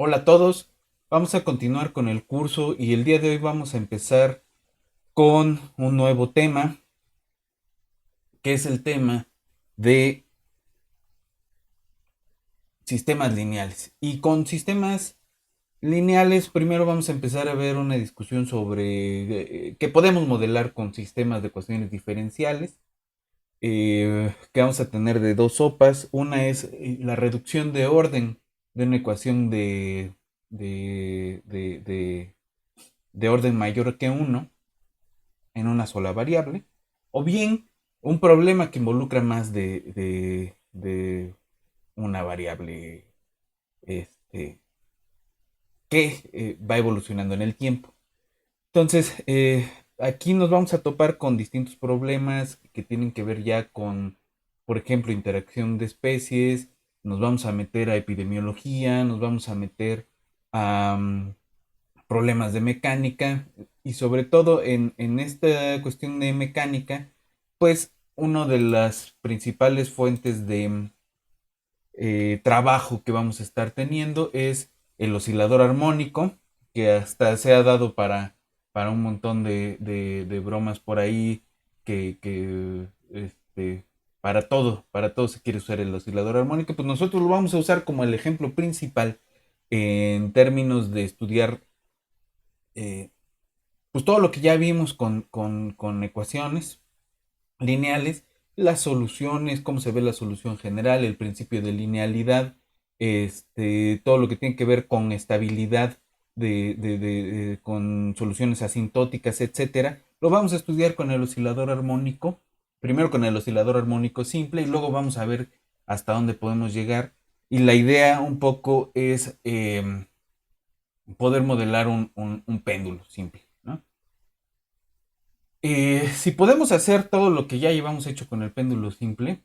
Hola a todos, vamos a continuar con el curso y el día de hoy vamos a empezar con un nuevo tema, que es el tema de sistemas lineales. Y con sistemas lineales, primero vamos a empezar a ver una discusión sobre qué podemos modelar con sistemas de ecuaciones diferenciales, que vamos a tener de dos sopas. Una es la reducción de orden de una ecuación de orden mayor que uno en una sola variable, o bien un problema que involucra más de una variable este, que va evolucionando en el tiempo. Entonces, aquí nos vamos a topar con distintos problemas que tienen que ver ya con, por ejemplo, interacción de especies, nos vamos a meter a epidemiología, nos vamos a meter a problemas de mecánica y sobre todo en esta cuestión de mecánica, pues una de las principales fuentes de trabajo que vamos a estar teniendo es el oscilador armónico, que hasta se ha dado para un montón de bromas por ahí, que para todo se quiere usar el oscilador armónico, pues nosotros lo vamos a usar como el ejemplo principal en términos de estudiar eh, pues todo lo que ya vimos con ecuaciones lineales, las soluciones, cómo se ve la solución general, el principio de linealidad, todo lo que tiene que ver con estabilidad con soluciones asintóticas, etcétera, lo vamos a estudiar con el oscilador armónico, primero con el oscilador armónico simple y luego vamos a ver hasta dónde podemos llegar. Y la idea un poco es poder modelar un péndulo simple, ¿no? Si podemos hacer todo lo que ya llevamos hecho con el péndulo simple,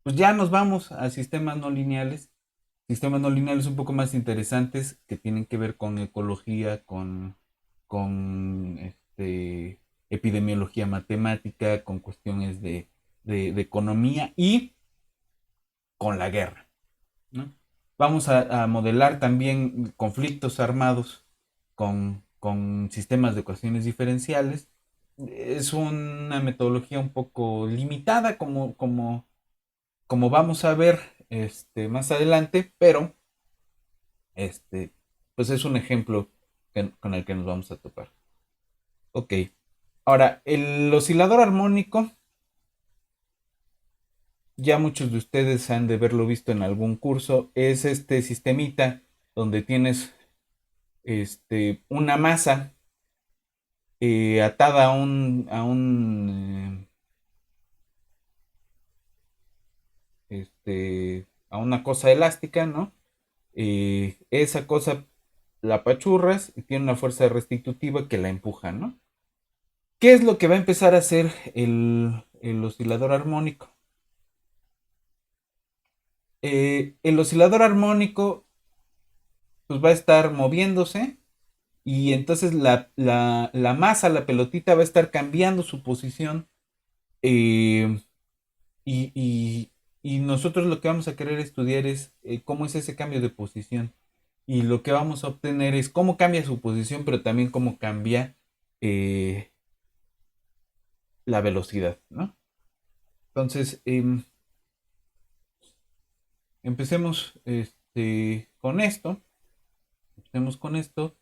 pues ya nos vamos a sistemas no lineales un poco más interesantes que tienen que ver con ecología, con epidemiología matemática, con cuestiones de economía y con la guerra, ¿no? Vamos a modelar también conflictos armados con sistemas de ecuaciones diferenciales. Es una metodología un poco limitada, como vamos a ver más adelante, pero este, pues es un ejemplo con el que nos vamos a topar. Ok, ahora, el oscilador armónico, ya muchos de ustedes han de haberlo visto en algún curso, es este sistemita donde tienes una masa atada a una cosa elástica, ¿no? Esa cosa la apachurras y tiene una fuerza restitutiva que la empuja, ¿no? ¿Qué es lo que va a empezar a hacer el oscilador armónico? El oscilador armónico pues va a estar moviéndose y entonces la masa, la pelotita va a estar cambiando su posición eh, y, y- y nosotros lo que vamos a querer estudiar es cómo es ese cambio de posición. Y lo que vamos a obtener es cómo cambia su posición, pero también cómo cambia eh, la velocidad, ¿no? Entonces, empecemos con esto. Empecemos con esto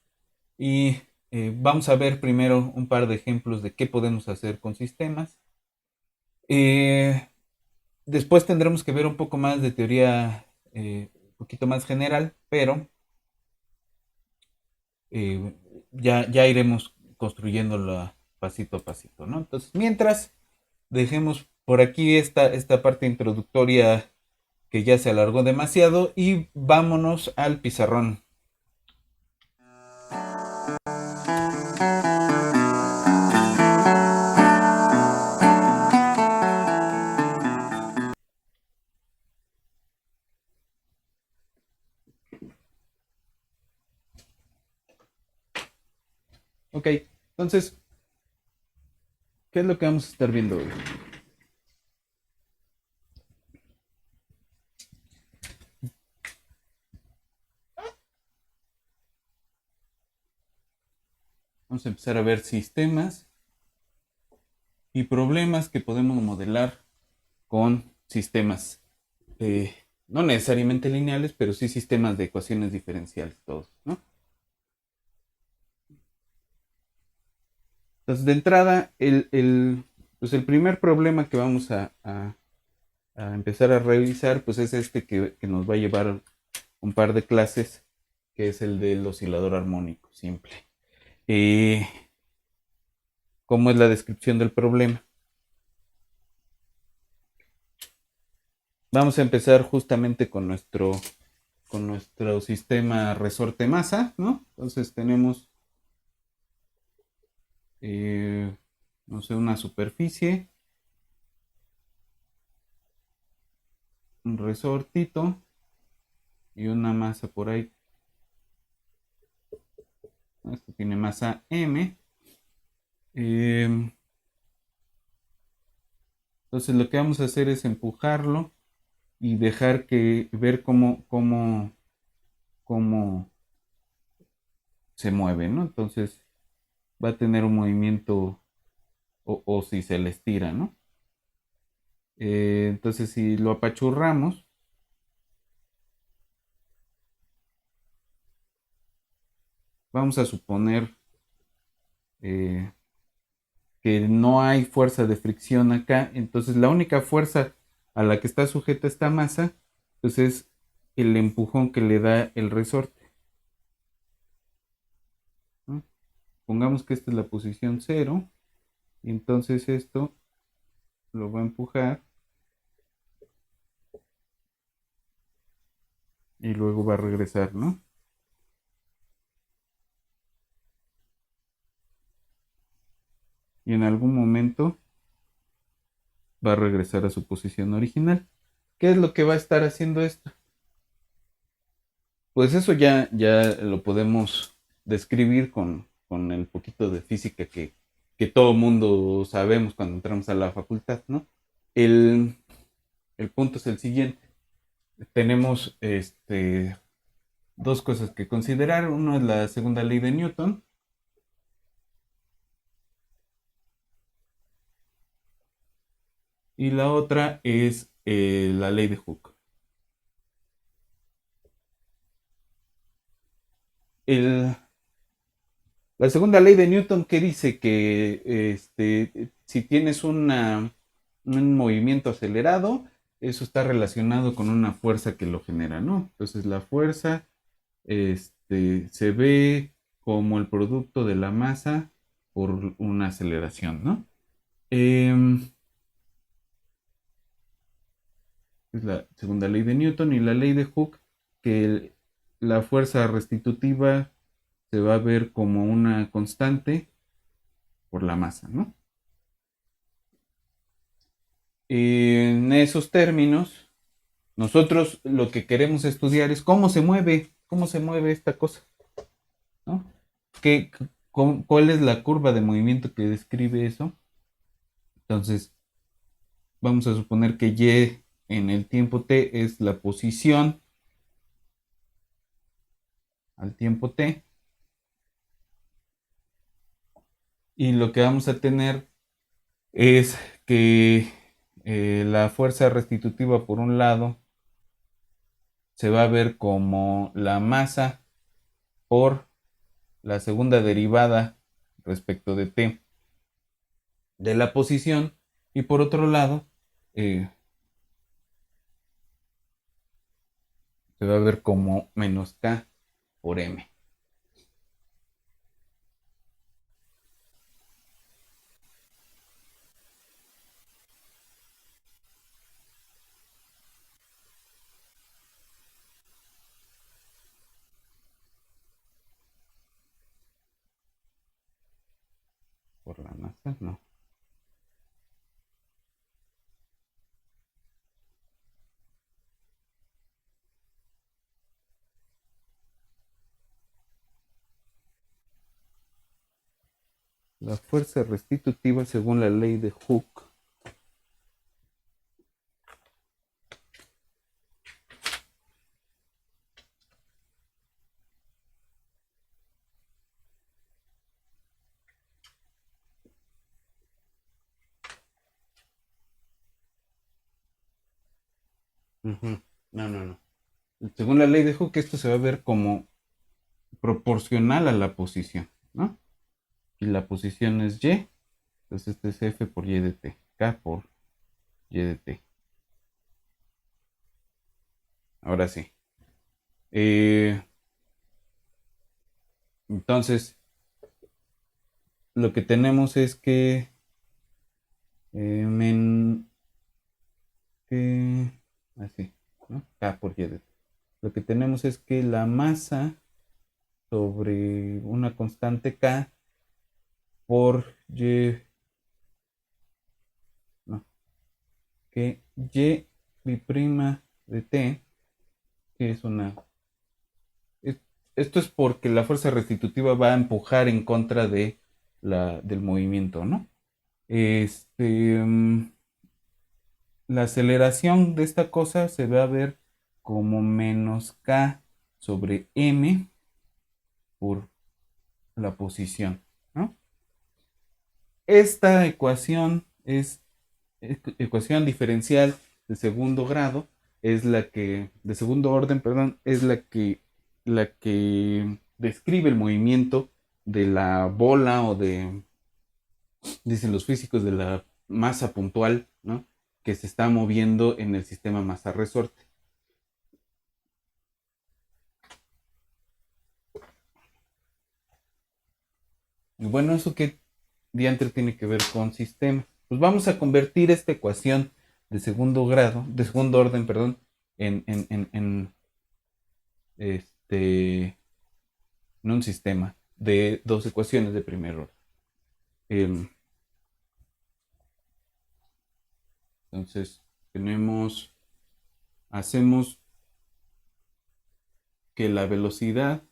y vamos a ver primero un par de ejemplos de qué podemos hacer con sistemas. Eh, Después tendremos que ver un poco más de teoría, un poquito más general, pero eh, ya iremos construyéndola pasito a pasito, ¿no? Entonces, mientras, dejemos por aquí esta parte introductoria que ya se alargó demasiado y vámonos al pizarrón. Ok, entonces, ¿qué es lo que vamos a estar viendo hoy? Vamos a empezar a ver sistemas y problemas que podemos modelar con sistemas, no necesariamente lineales, pero sí sistemas de ecuaciones diferenciales, todos, ¿no? Entonces, de entrada, pues el primer problema que vamos a empezar a revisar, pues es este que nos va a llevar un par de clases, que es el del oscilador armónico simple. ¿Cómo es la descripción del problema? Vamos a empezar justamente con nuestro sistema resorte masa, ¿no? Entonces tenemos, no sé, una superficie, un resortito y una masa por ahí. Esto tiene masa M. Entonces lo que vamos a hacer es empujarlo y dejar que ver cómo se mueve, ¿no? Entonces va a tener un movimiento o si se le estira, ¿no? Entonces si lo apachurramos, vamos a suponer eh, que no hay fuerza de fricción acá, entonces la única fuerza a la que está sujeta esta masa, pues es el empujón que le da el resorte, ¿no? Pongamos que esta es la posición cero, y entonces esto lo va a empujar y luego va a regresar, ¿no? Y en algún momento va a regresar a su posición original. ¿Qué es lo que va a estar haciendo esto? Pues eso ya lo podemos describir con el poquito de física que todo mundo sabemos cuando entramos a la facultad, ¿no? El, el punto es el siguiente. Tenemos dos cosas que considerar. Uno es la segunda ley de Newton. Y la otra es la ley de Hooke. El, la segunda ley de Newton que dice que si tienes un movimiento acelerado, eso está relacionado con una fuerza que lo genera, ¿no? Entonces la fuerza se ve como el producto de la masa por una aceleración, ¿no? Es la segunda ley de Newton y la ley de Hooke, que la fuerza restitutiva se va a ver como una constante por la masa, ¿no? En esos términos, nosotros lo que queremos estudiar es cómo se mueve esta cosa, ¿no? ¿Qué, ¿Cuál es la curva de movimiento que describe eso? Entonces, vamos a suponer que Y en el tiempo t es la posición al tiempo t, y lo que vamos a tener es que la fuerza restitutiva por un lado se va a ver como la masa por la segunda derivada respecto de t de la posición, y por otro lado eh, se va a ver como menos k por m. Por la masa, no. La fuerza restitutiva según la ley de Hooke Ujú. No, no, no. Según la ley de Hooke, esto se va a ver como proporcional a la posición, ¿no? Y la posición es Y, entonces este es F por Y de T, K por Y de T. Ahora sí. Eh, entonces, lo que tenemos es que, men, que así, ¿no? K por Y de T. Lo que tenemos es que la masa sobre una constante K por Y, no, que Y bi'prima de T, que es una... es- esto es porque la fuerza restitutiva va a empujar en contra de del movimiento, ¿no? Este, la aceleración de esta cosa se va a ver como menos K sobre M por la posición, ¿no? Esta ecuación es ecuación diferencial de segundo grado, es la que, de segundo orden, perdón, es la que describe el movimiento de la bola o de, dicen los físicos, de la masa puntual, ¿no? Que se está moviendo en el sistema masa-resorte. Y bueno, ¿eso qué diantre tiene que ver con sistemas? Pues vamos a convertir esta ecuación de segundo grado, de segundo orden, perdón, en este, en un sistema de dos ecuaciones de primer orden. Eh, entonces, tenemos, hacemos que la velocidad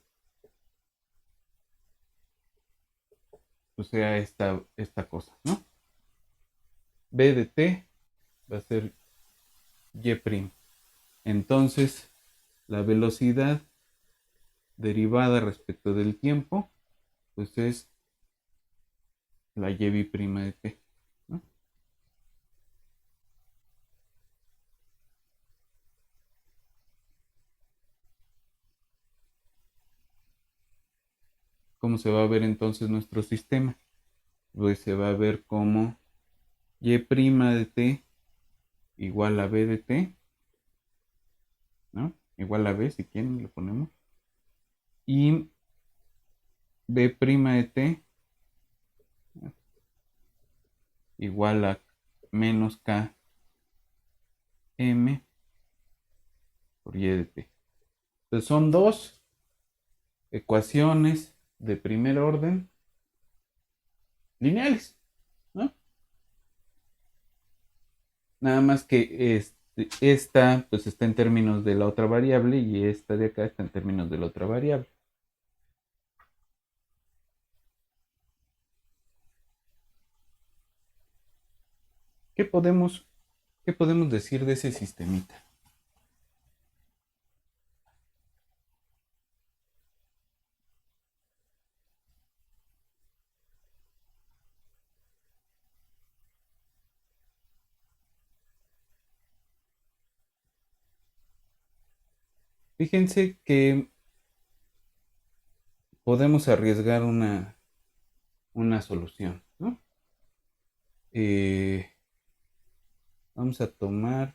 pues, sea esta cosa, ¿no? B de t va a ser y'. Entonces, la velocidad derivada respecto del tiempo, pues es la y' de t, ¿no? ¿Cómo se va a ver entonces nuestro sistema? Pues se va a ver como y' de t igual a b de t, ¿no? Igual a b, si quieren, lo ponemos. Y b' de t igual a menos k m por y de t. Entonces son dos ecuaciones de primer orden lineales, ¿no? Nada más que esta pues está en términos de la otra variable y esta de acá está en términos de la otra variable. ¿Qué podemos, qué podemos decir de ese sistemita? Fíjense que podemos arriesgar una solución, ¿no? Eh, vamos a tomar,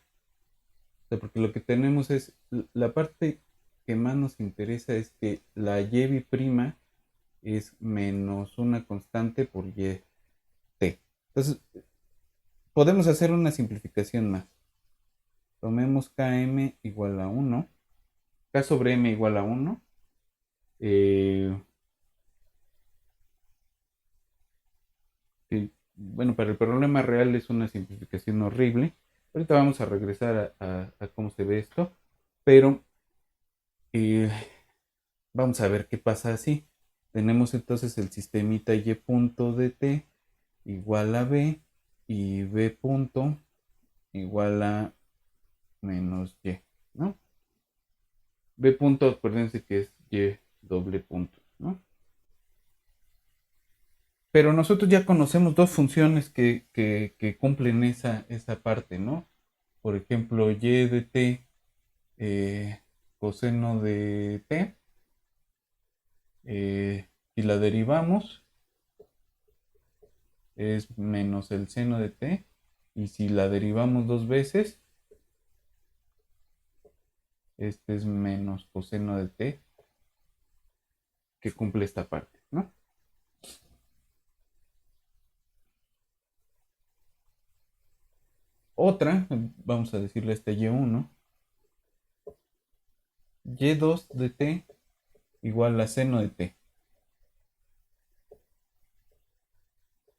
o sea, porque lo que tenemos es, la parte que más nos interesa es que la y' es menos una constante por y t. Entonces, podemos hacer una simplificación más. Tomemos km igual a 1, k sobre m igual a 1. Eh, bueno, para el problema real es una simplificación horrible. Ahorita vamos a regresar a cómo se ve esto, pero eh, vamos a ver qué pasa así. Tenemos entonces el sistemita y punto de t igual a b y b punto igual a menos y, ¿no? B punto, acuérdense que es y doble punto, ¿no? Pero nosotros ya conocemos dos funciones que cumplen esa parte, ¿no? Por ejemplo, y de t coseno de t. Si la derivamos, es menos el seno de t. Y si la derivamos dos veces, este es menos coseno de t, que cumple esta parte, ¿no? Otra, vamos a decirle este y1, y2 de t igual a seno de t.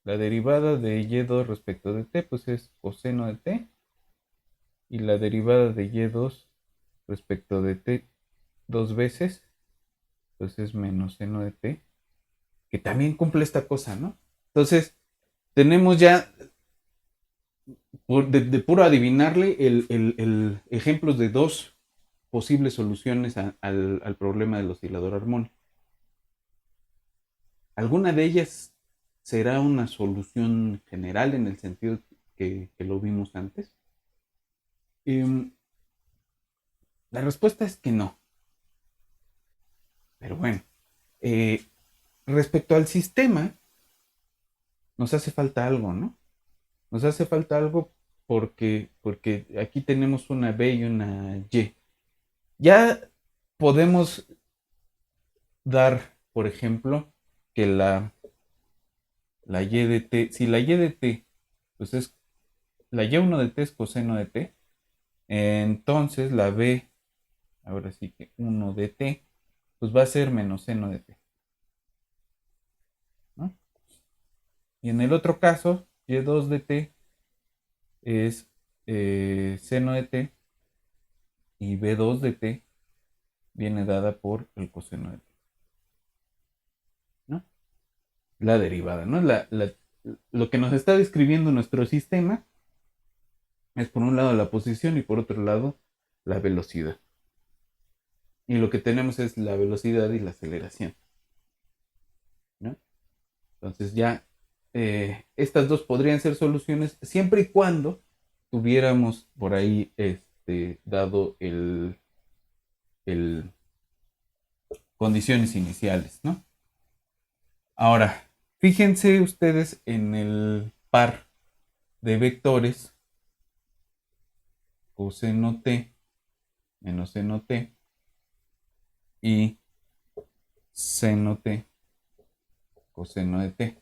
La derivada de y2 respecto de t, pues es coseno de t. Y la derivada de y2 respecto de t dos veces, pues es menos seno de t, que también cumple esta cosa, ¿no? Entonces, tenemos ya, de puro adivinarle, ejemplos de dos posibles soluciones al problema del oscilador armónico. ¿Alguna de ellas será una solución general en el sentido que lo vimos antes? La respuesta es que no. Pero bueno, eh, respecto al sistema, nos hace falta algo, ¿no? Nos hace falta algo porque aquí tenemos una B y una Y. Ya podemos dar, por ejemplo, que la Y de T, si la Y de T, pues es, la Y1 de T es coseno de T, entonces la B, ahora sí que 1 de T, pues va a ser menos seno de T, ¿no? Y en el otro caso, Y2 de T es seno de T y B2 de T viene dada por el coseno de T, ¿no? La derivada, ¿no? Lo que nos está describiendo nuestro sistema es por un lado la posición y por otro lado la velocidad. Y lo que tenemos es la velocidad y la aceleración, ¿no? Entonces ya estas dos podrían ser soluciones siempre y cuando tuviéramos por ahí dado el condiciones iniciales, ¿no? Ahora, fíjense ustedes en el par de vectores coseno t menos seno t y seno t coseno de t.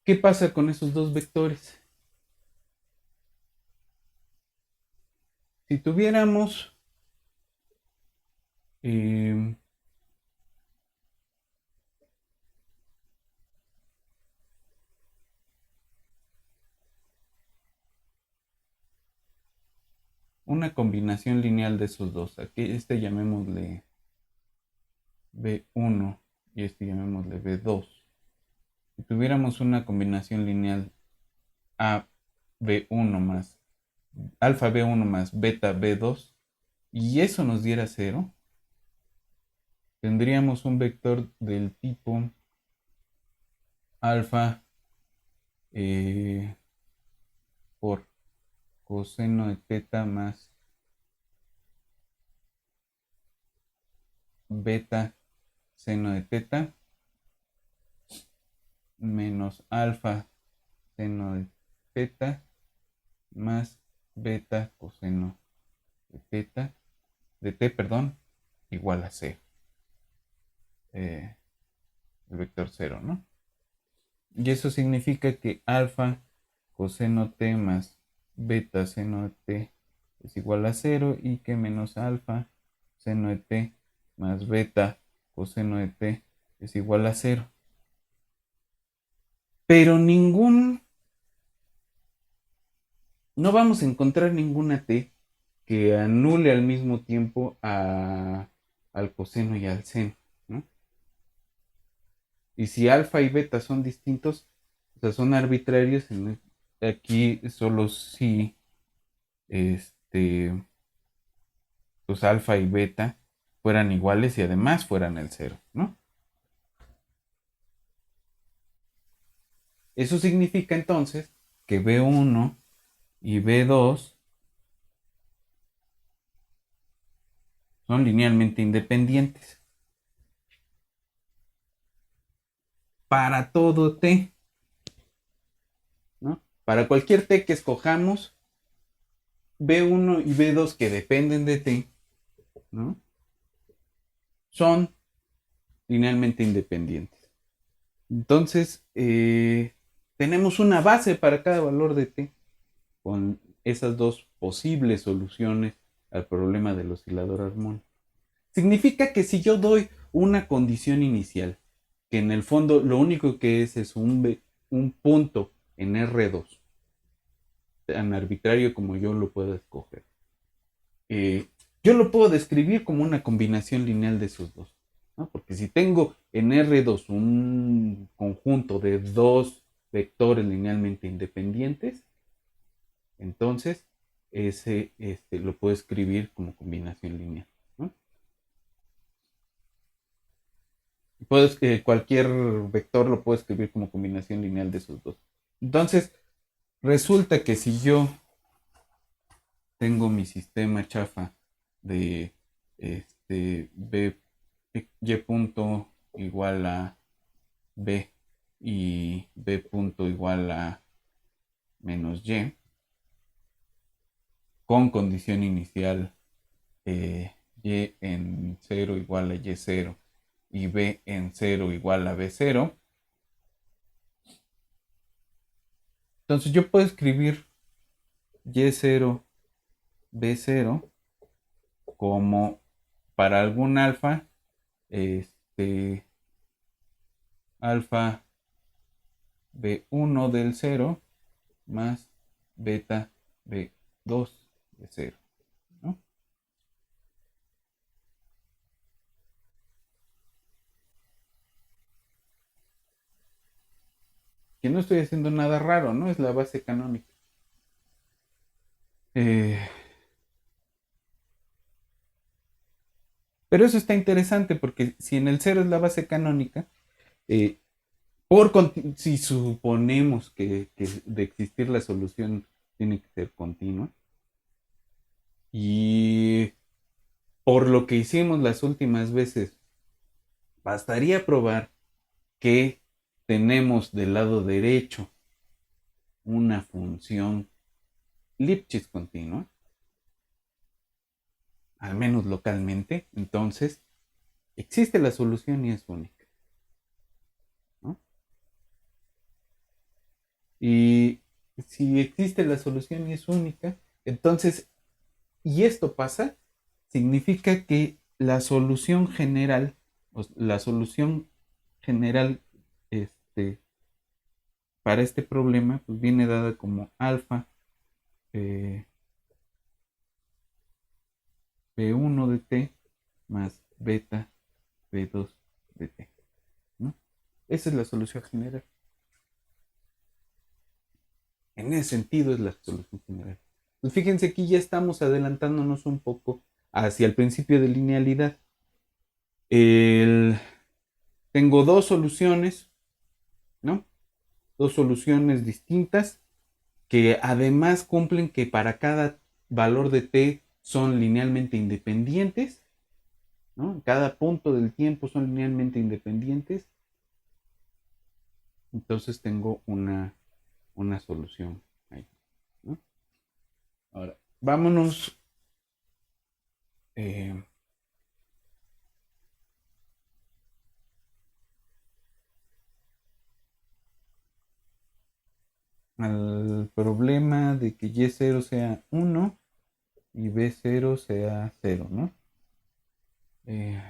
¿Qué pasa con esos dos vectores? Si tuviéramos eh, una combinación lineal de esos dos, aquí llamémosle B1 y llamémosle B2. Si tuviéramos una combinación lineal A B1 más alfa B1 más beta B2 y eso nos diera 0, tendríamos un vector del tipo alfa por coseno de teta más beta seno de teta menos alfa seno de teta más beta coseno de teta de t, perdón, igual a 0. El vector 0, ¿no? Y eso significa que alfa coseno t más beta seno de t es igual a 0 y que menos alfa seno de t más beta coseno de t es igual a 0. Pero no vamos a encontrar ninguna t que anule al mismo tiempo al coseno y al seno, ¿no? Y si alfa y beta son distintos, o sea, son arbitrarios, aquí solo si pues alfa y beta fueran iguales y además fueran el cero, ¿no? Eso significa entonces que B1 y B2 son linealmente independientes. Para todo T, ¿no? Para cualquier T que escojamos, B1 y B2 que dependen de T, ¿no? Son linealmente independientes. Entonces, tenemos una base para cada valor de T con esas dos posibles soluciones al problema del oscilador armónico. Significa que si yo doy una condición inicial, que en el fondo lo único que es un punto en R2, tan arbitrario como yo lo pueda escoger, eh, yo lo puedo describir como una combinación lineal de esos dos, ¿no? Porque si tengo en R2 un conjunto de dos vectores linealmente independientes, entonces ese lo puedo escribir como combinación lineal, ¿no? Cualquier vector lo puedo escribir como combinación lineal de esos dos. Entonces, resulta que si yo tengo mi sistema chafa de B, Y punto igual a B y B punto igual a menos Y, con condición inicial Y en 0 igual a Y0 y B en 0 igual a B0. Entonces yo puedo escribir Y0, B0 como para algún alfa, alfa B1 del 0 más beta B2 de 0, ¿no? Que no estoy haciendo nada raro, ¿no? Es la base canónica. Eh, pero eso está interesante porque si en el 0 es la base canónica, eh, si suponemos que de existir la solución tiene que ser continua, y por lo que hicimos las últimas veces, bastaría probar que tenemos del lado derecho una función Lipschitz continua, al menos localmente, entonces existe la solución y es única, ¿no? Y si existe la solución y es única, entonces, y esto pasa, significa que la solución general este, para este problema, pues viene dada como alfa eh, B1 de t más beta B2 de t, ¿no? Esa es la solución general. En ese sentido es la solución general. Pues fíjense, aquí ya estamos adelantándonos un poco hacia el principio de linealidad. El, tengo dos soluciones, ¿no? Dos soluciones distintas que además cumplen que para cada valor de t son linealmente independientes, ¿no? Cada punto del tiempo son linealmente independientes. Entonces tengo una solución ahí, ¿no? Ahora, vámonos eh, al problema de que Y0 sea 1 y B0 sea 0, ¿no? Eh,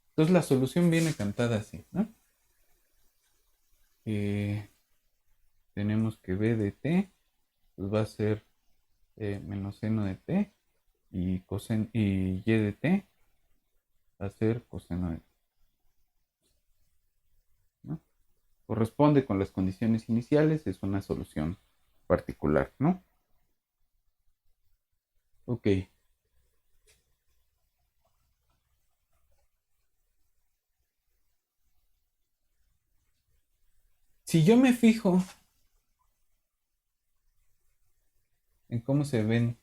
entonces la solución viene cantada así, ¿no? Eh, tenemos que B de t pues va a ser menos seno de t y y de t va a ser coseno de t, ¿no? Corresponde con las condiciones iniciales, es una solución particular, ¿no? Ok. Si yo me fijo en cómo se ven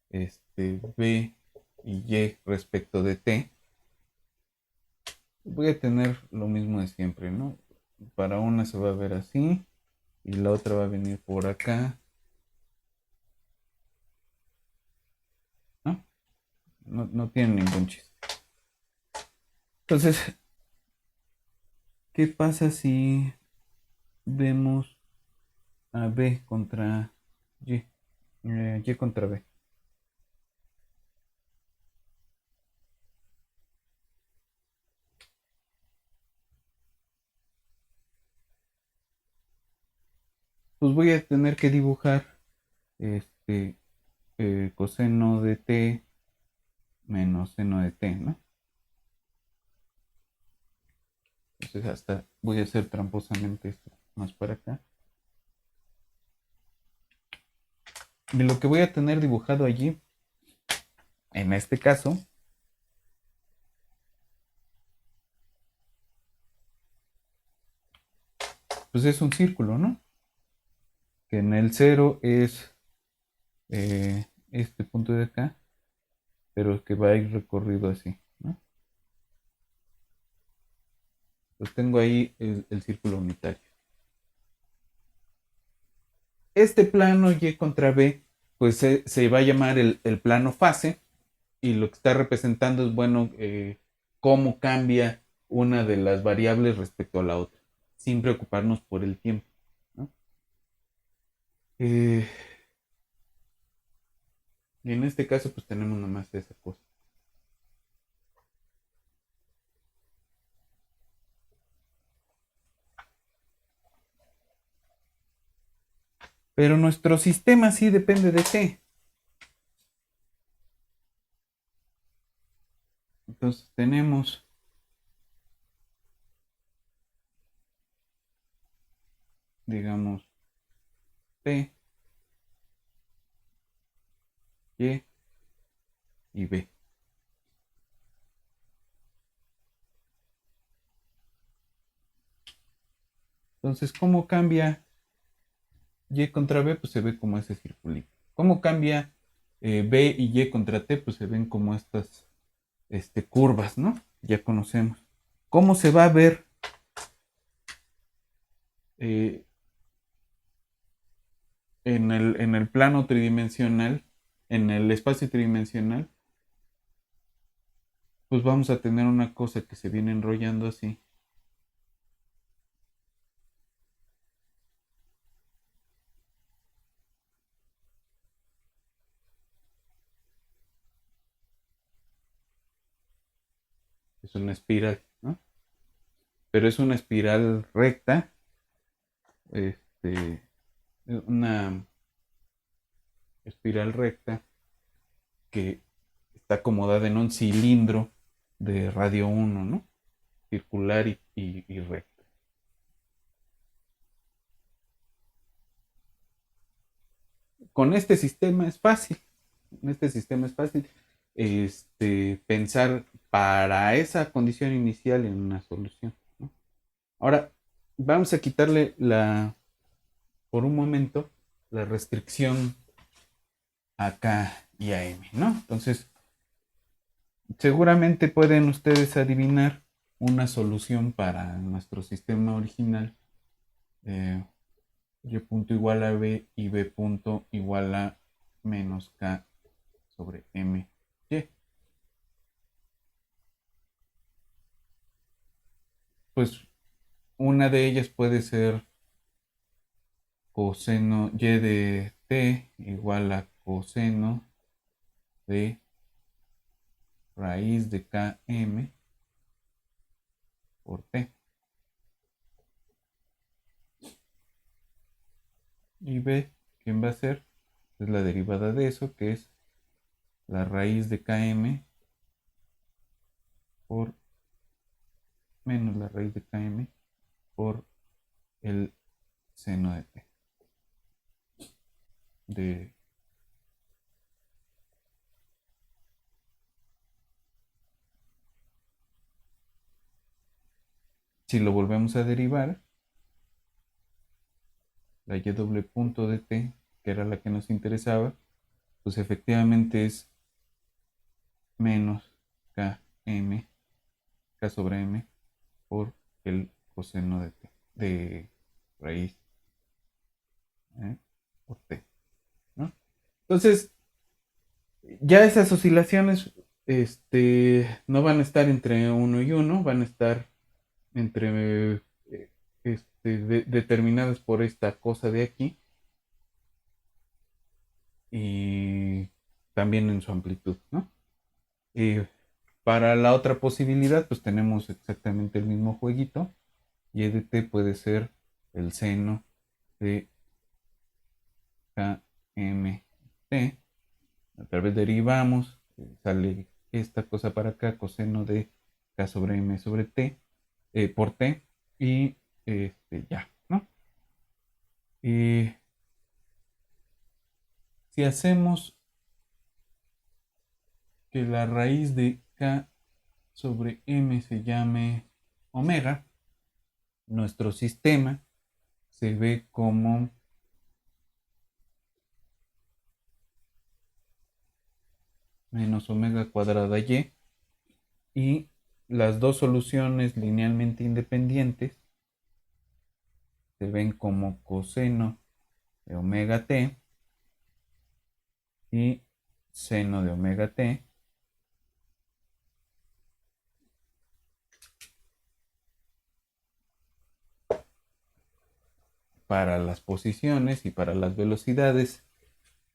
B y Y respecto de T, voy a tener lo mismo de siempre, ¿no? Para una se va a ver así y la otra va a venir por acá, ¿no? No tiene ningún chiste. Entonces, ¿qué pasa si vemos a B contra Y? Y contra B. Pues voy a tener que dibujar este coseno de T menos seno de T, ¿no? Entonces hasta voy a hacer tramposamente esto más para acá. Y lo que voy a tener dibujado allí, en este caso, pues es un círculo, ¿no? Que en el cero es este punto de acá, pero que va a ir recorrido así, ¿no? Pues tengo ahí el círculo unitario. Este plano Y contra B, pues se va a llamar el plano fase, y lo que está representando es, bueno, cómo cambia una de las variables respecto a la otra, sin preocuparnos por el tiempo, ¿no? Eh, y en este caso, pues tenemos nomás esa cosa. Pero nuestro sistema sí depende de T. Entonces tenemos digamos, P, Y y B. Entonces, ¿cómo cambia Y contra B? Pues se ve como ese circulito. ¿Cómo cambia B y Y contra T? Pues se ven como estas curvas, ¿no? Ya conocemos. ¿Cómo se va a ver eh, en el plano tridimensional, en el espacio tridimensional? Pues vamos a tener una cosa que se viene enrollando así. Es una espiral, ¿no? Pero es una espiral recta, este, una espiral recta que está acomodada en un cilindro de radio 1, ¿no? Circular y recto. Con este sistema es fácil, en este sistema es fácil pensar para esa condición inicial en una solución, ¿no? Ahora, vamos a quitarle por un momento la restricción a K y a M, ¿no? Entonces, seguramente pueden ustedes adivinar una solución para nuestro sistema original. eh, Y punto igual a B y B punto igual a menos K sobre M Y. Pues una de ellas puede ser coseno Y de T igual a coseno de raíz de KM por T. Y B, ¿quién va a ser? Es la derivada de eso, que es la raíz de KM por menos la raíz de KM por el seno de T. De Si lo volvemos a derivar, la y doble punto de T, que era la que nos interesaba, pues efectivamente es menos k sobre m por el coseno de raíz por t, ¿no? Entonces, ya esas oscilaciones no van a estar entre 1 y 1, van a estar entre determinadas por esta cosa de aquí y también en su amplitud, ¿no? Y para la otra posibilidad, pues tenemos exactamente el mismo jueguito y e de t puede ser el seno de kmt. Otra vez derivamos, sale esta cosa para acá, coseno de k sobre m sobre t, por t, y ya, ¿no? Y si hacemos que la raíz de k sobre m se llame omega, nuestro sistema se ve como menos omega cuadrada y las dos soluciones linealmente independientes se ven como coseno de omega t y seno de omega t para las posiciones y para las velocidades.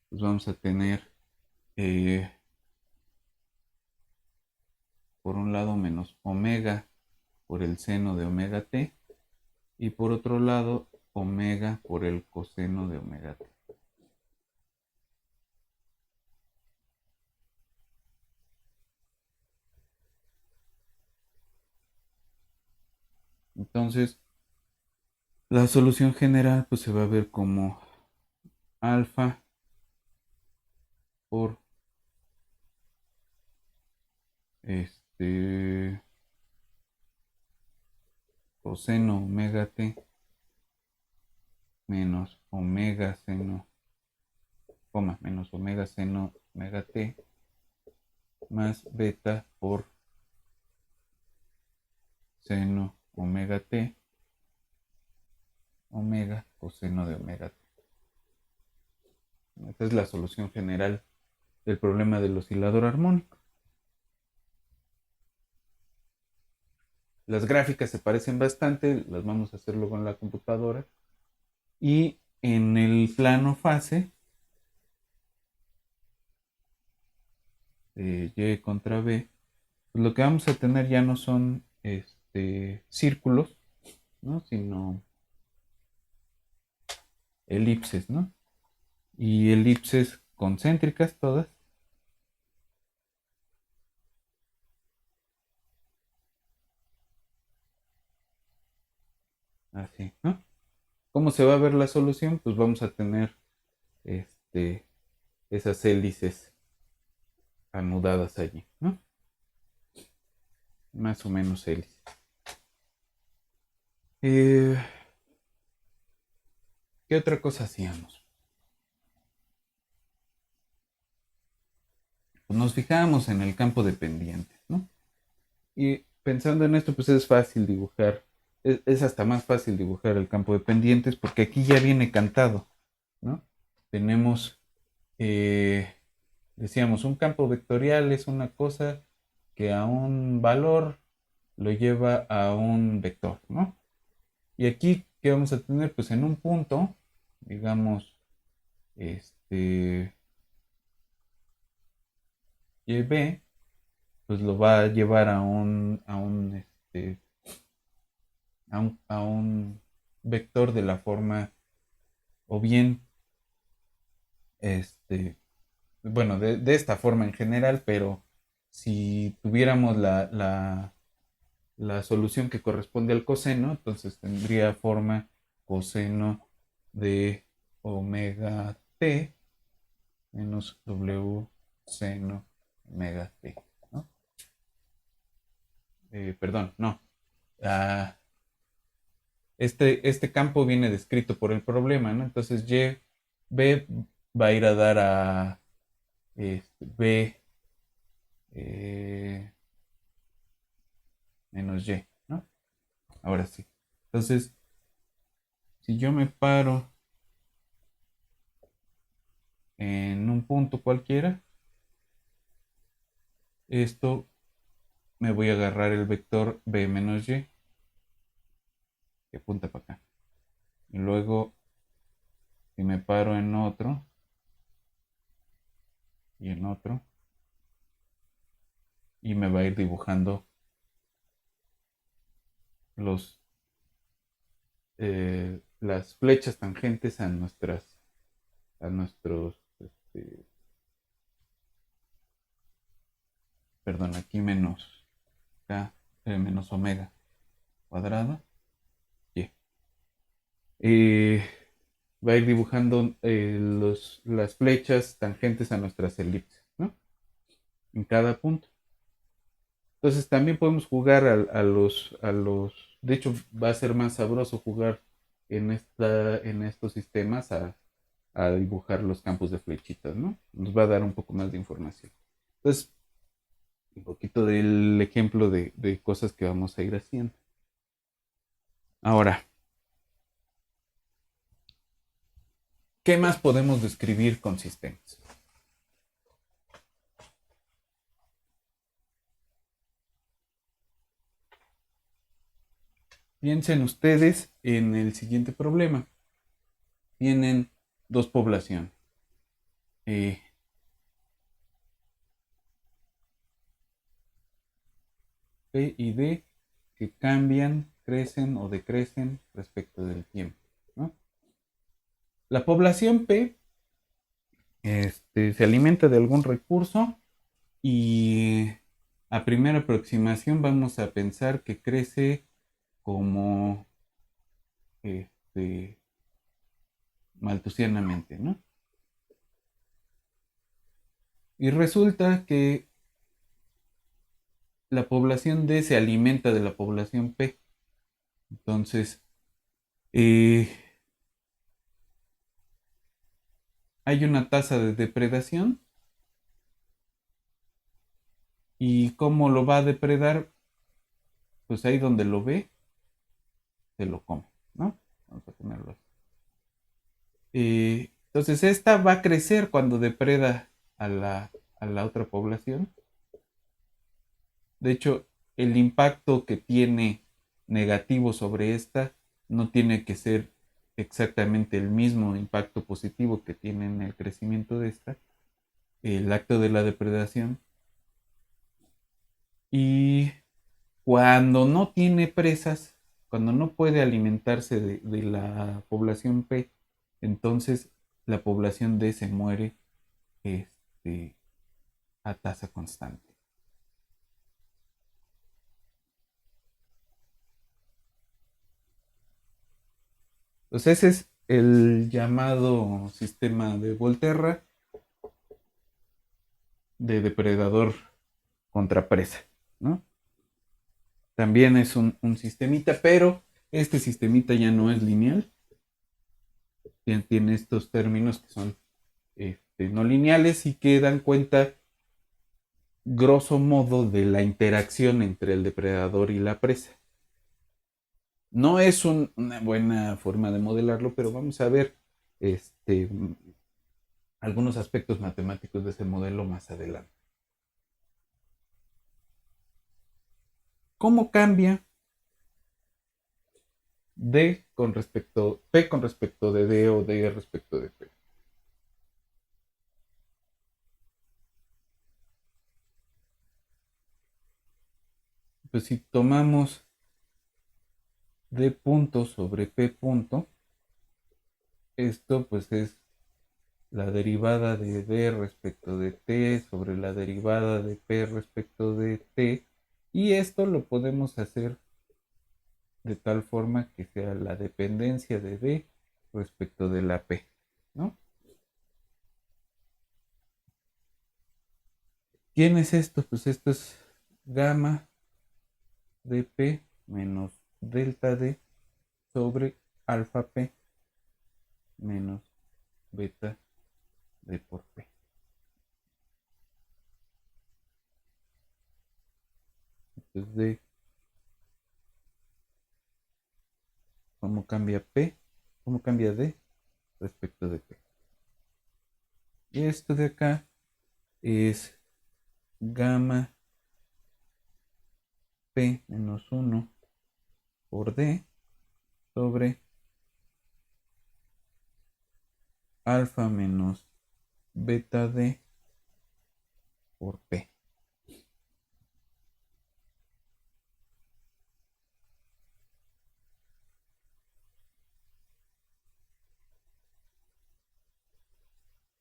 Pues vamos a tener por un lado menos omega por el seno de omega t y por otro lado omega por el coseno de omega t. Entonces, la solución general pues se va a ver como alfa por coseno omega t menos omega seno, menos omega seno omega t más beta por seno omega t omega coseno de omega t. Esta es la solución general del problema del oscilador armónico. Las gráficas se parecen bastante, las vamos a hacer luego en la computadora. Y en el plano fase de Y contra B, pues lo que vamos a tener ya no son círculos, ¿no? Sino elipses, ¿no? Y elipses concéntricas todas. Así, ¿no? ¿Cómo se va a ver la solución? Pues vamos a tener esas hélices anudadas allí, ¿no? Más o menos hélices. ¿Qué otra cosa hacíamos? Pues nos fijábamos en el campo de pendientes, ¿no? Y pensando en esto, pues es fácil dibujar, es hasta más fácil dibujar el campo de pendientes porque aquí ya viene cantado, ¿no? Tenemos, decíamos, un campo vectorial es una cosa que a un valor lo lleva a un vector, ¿no? Y aquí, ¿qué vamos a tener? Pues en un punto, digamos, y b, pues lo va a llevar a un vector de la forma, o bien, bueno, de esta forma en general, pero si tuviéramos la solución que corresponde al coseno, entonces tendría forma coseno de omega t menos w seno omega t, ¿no? Perdón, no. Ah, este campo viene descrito por el problema, ¿no? Entonces y B va a ir a dar a B eh, menos Y, ¿no? Ahora sí. Entonces, si yo me paro en un punto cualquiera, esto me voy a agarrar el vector B menos Y que apunta para acá. Y luego, si me paro en otro y en otro, y me va a ir dibujando los las flechas tangentes a nuestros perdón, aquí menos k menos omega cuadrado y va a ir dibujando las flechas tangentes a nuestras elipses, ¿no? En cada punto. Entonces también podemos jugar de hecho va a ser más sabroso jugar en estos sistemas a dibujar los campos de flechitas, ¿no? Nos va a dar un poco más de información. Entonces, un poquito del ejemplo de cosas que vamos a ir haciendo. Ahora, ¿qué más podemos describir con sistemas? Piensen ustedes en el siguiente problema. Tienen dos poblaciones. Eh, P y D que cambian, crecen o decrecen respecto del tiempo, ¿no? La población P se alimenta de algún recurso y a primera aproximación vamos a pensar que crece como este, maltusianamente, ¿no? Y resulta que la población D se alimenta de la población P. Entonces, eh, hay una tasa de depredación y cómo lo va a depredar, pues ahí donde lo ve, se lo come, ¿no? Vamos a ponerlo así. Entonces, esta va a crecer cuando depreda a a la otra población. De hecho, el impacto que tiene negativo sobre esta no tiene que ser exactamente el mismo impacto positivo que tiene en el crecimiento de esta, el acto de la depredación. Y cuando no tiene presas, cuando no puede alimentarse de la población P, entonces la población D se muere este, a tasa constante. Entonces ese es el llamado sistema de Volterra de depredador contra presa, ¿no? También es un sistemita, pero este sistemita ya no es lineal, tiene estos términos que son no lineales y que dan cuenta grosso modo de la interacción entre el depredador y la presa. No es una buena forma de modelarlo, pero vamos a ver este, algunos aspectos matemáticos de ese modelo más adelante. ¿Cómo cambia D con respecto, P con respecto de D o D respecto de P? Pues si tomamos D punto sobre P punto, esto pues es la derivada de D respecto de T sobre la derivada de P respecto de T, y esto lo podemos hacer de tal forma que sea la dependencia de D respecto de la P, ¿no? ¿Quién es esto? Pues esto es gamma de P menos delta D sobre alfa P menos beta D por P. Entonces D, ¿cómo cambia P? ¿Cómo cambia D respecto de P? Y esto de acá es gamma P menos 1 por D sobre alfa menos beta D por P.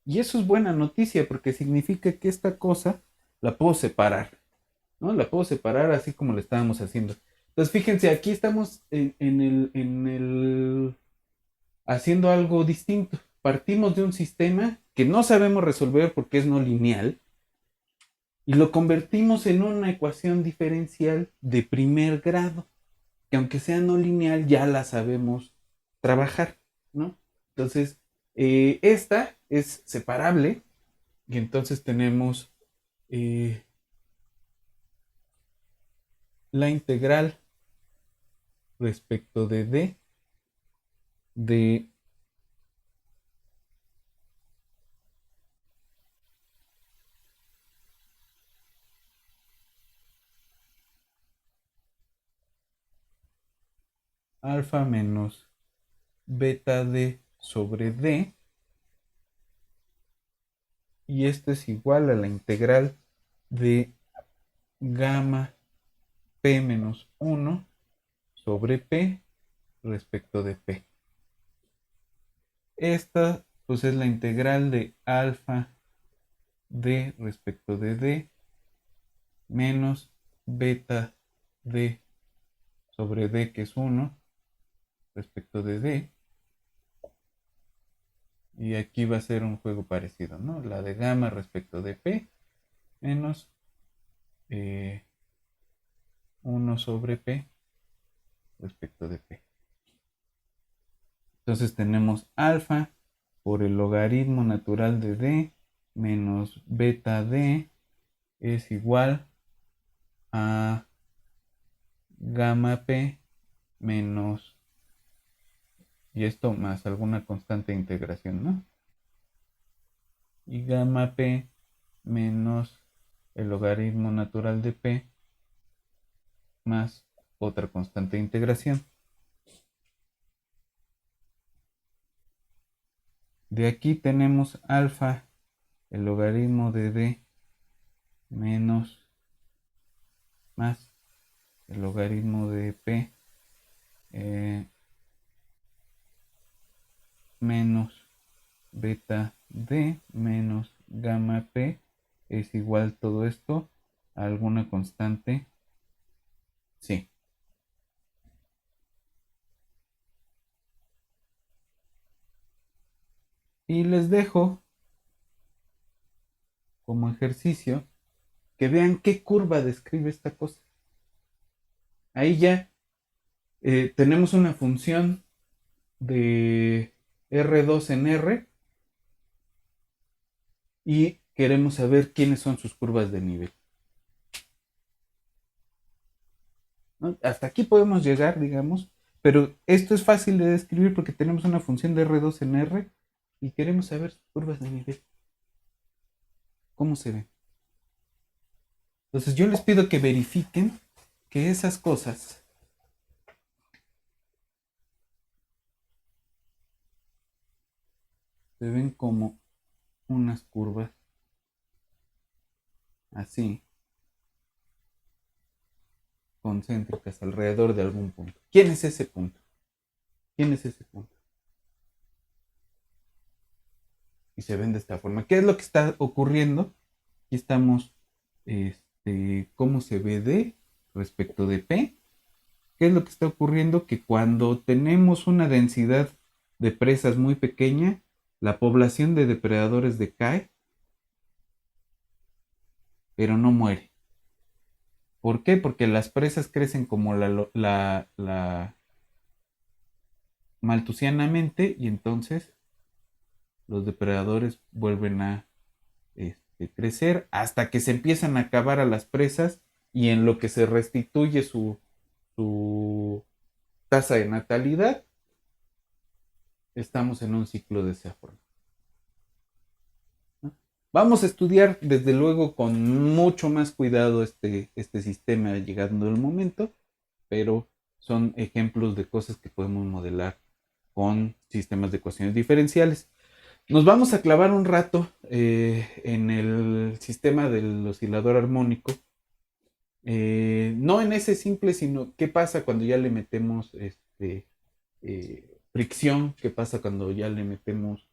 Y eso es buena noticia porque significa que esta cosa la puedo separar, ¿no? La puedo separar así como lo estábamos haciendo. Entonces, fíjense, aquí estamos haciendo algo distinto. Partimos de un sistema que no sabemos resolver porque es no lineal y lo convertimos en una ecuación diferencial de primer grado, que aunque sea no lineal ya la sabemos trabajar, ¿no? Entonces, esta es separable y entonces tenemos la integral respecto de D de alfa menos beta D sobre D, y esto es igual a la integral de gamma P menos 1 sobre P respecto de P. Esta pues es la integral de alfa D respecto de D menos beta D sobre D, que es 1 respecto de D. Y aquí va a ser un juego parecido, ¿no? La de gamma respecto de P menos 1 sobre P respecto de P. Entonces tenemos alfa por el logaritmo natural de D menos beta D es igual a gamma P menos, y esto más alguna constante de integración, ¿no? Y gamma P menos el logaritmo natural de P más otra constante de integración. De aquí tenemos alfa, el logaritmo de D menos más el logaritmo de P menos beta D menos gamma P es igual todo esto a alguna constante. Sí. Y les dejo como ejercicio que vean qué curva describe esta cosa. Ahí ya tenemos una función de R2 en R y queremos saber quiénes son sus curvas de nivel, ¿no? Hasta aquí podemos llegar, digamos, pero esto es fácil de describir porque tenemos una función de R2 en R y queremos saber sus curvas de nivel. ¿Cómo se ven? Entonces yo les pido que verifiquen que esas cosas se ven como unas curvas así, concéntricas alrededor de algún punto. ¿Quién es ese punto? ¿Quién es ese punto? Y se ven de esta forma. ¿Qué es lo que está ocurriendo? Aquí estamos, cómo se ve D respecto de P. ¿Qué es lo que está ocurriendo? Que cuando tenemos una densidad de presas muy pequeña, la población de depredadores decae, pero no muere. ¿Por qué? Porque las presas crecen como la maltusianamente y entonces los depredadores vuelven a crecer hasta que se empiezan a acabar a las presas y en lo que se restituye su tasa de natalidad, estamos en un ciclo de esa forma. ¿No? Vamos a estudiar desde luego con mucho más cuidado este sistema llegando el momento, pero son ejemplos de cosas que podemos modelar con sistemas de ecuaciones diferenciales. Nos vamos a clavar un rato en el sistema del oscilador armónico. No en ese simple, sino qué pasa cuando ya le metemos fricción, qué pasa cuando ya le metemos,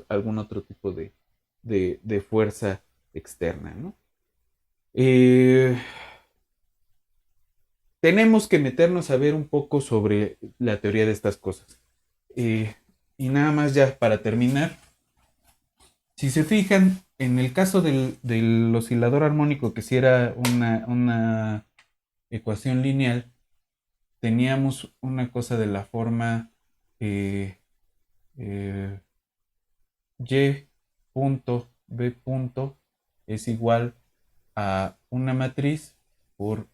algún otro tipo de fuerza externa, ¿no? Tenemos que meternos a ver un poco sobre la teoría de estas cosas. Y nada más ya para terminar, si se fijan, en el caso del oscilador armónico, que si era una ecuación lineal, teníamos una cosa de la forma y punto b punto es igual a una matriz por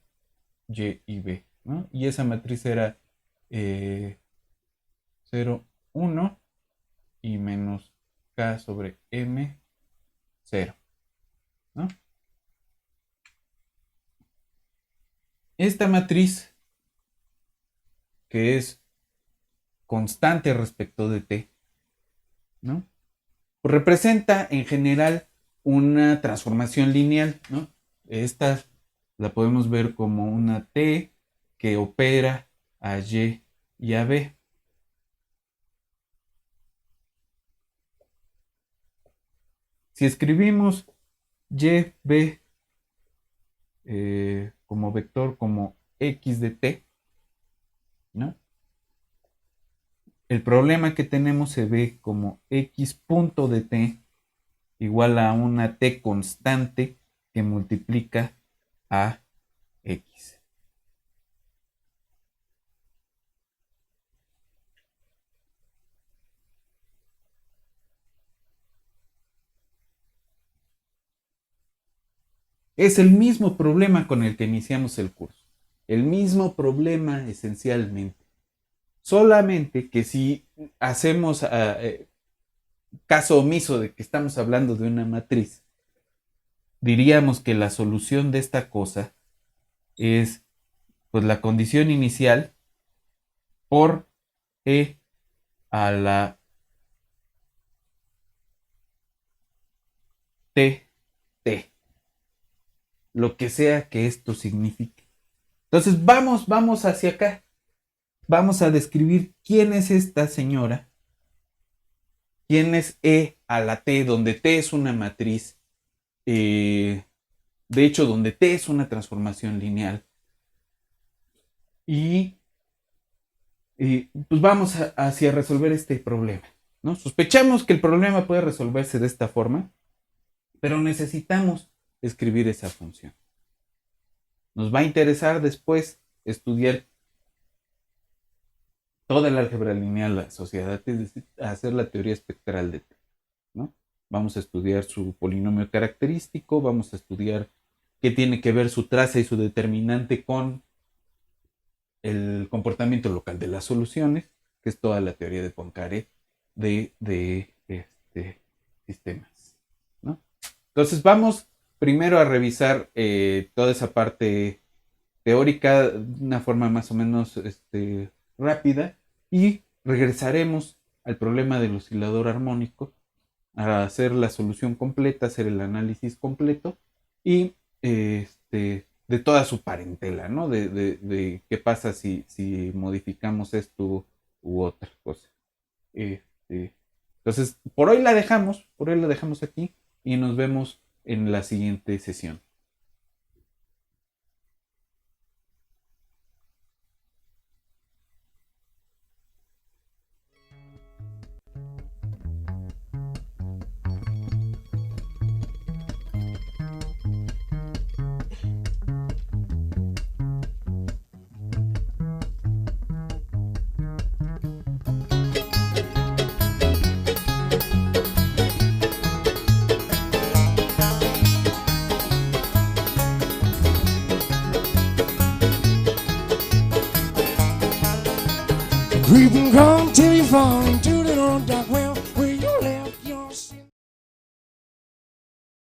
y b, ¿no? Y esa matriz era 0, 1 y menos k sobre m, 0, ¿no? Esta matriz, que es constante respecto de t, ¿no? Pues representa en general una transformación lineal, ¿no? Esta la podemos ver como una t que opera a y y a b. Si escribimos y, b como vector, como x de t, ¿no? El problema que tenemos se ve como x punto de t igual a una t constante que multiplica a x. Es el mismo problema con el que iniciamos el curso. El mismo problema esencialmente. Solamente que si hacemos caso omiso de que estamos hablando de una matriz, diríamos que la solución de esta cosa es pues la condición inicial por e a la t, lo que sea que esto signifique. Entonces vamos hacia acá. Vamos a describir quién es esta señora, quién es e a la t, donde t es una matriz, de hecho donde t es una transformación lineal. Y pues vamos hacia resolver este problema, ¿no? Sospechamos que el problema puede resolverse de esta forma, pero necesitamos escribir esa función. Nos va a interesar después estudiar toda la álgebra lineal asociada, es decir, hacer la teoría espectral de t, ¿no? Vamos a estudiar su polinomio característico, vamos a estudiar qué tiene que ver su traza y su determinante con el comportamiento local de las soluciones, que es toda la teoría de Poincaré de sistemas, ¿no? Entonces vamos primero a revisar toda esa parte teórica de una forma más o menos rápida y regresaremos al problema del oscilador armónico a hacer la solución completa, hacer el análisis completo y de toda su parentela, ¿no? De qué pasa si modificamos esto u otra cosa. Entonces, por hoy la dejamos aquí y nos vemos en la siguiente sesión. Creep and crawl till you fall into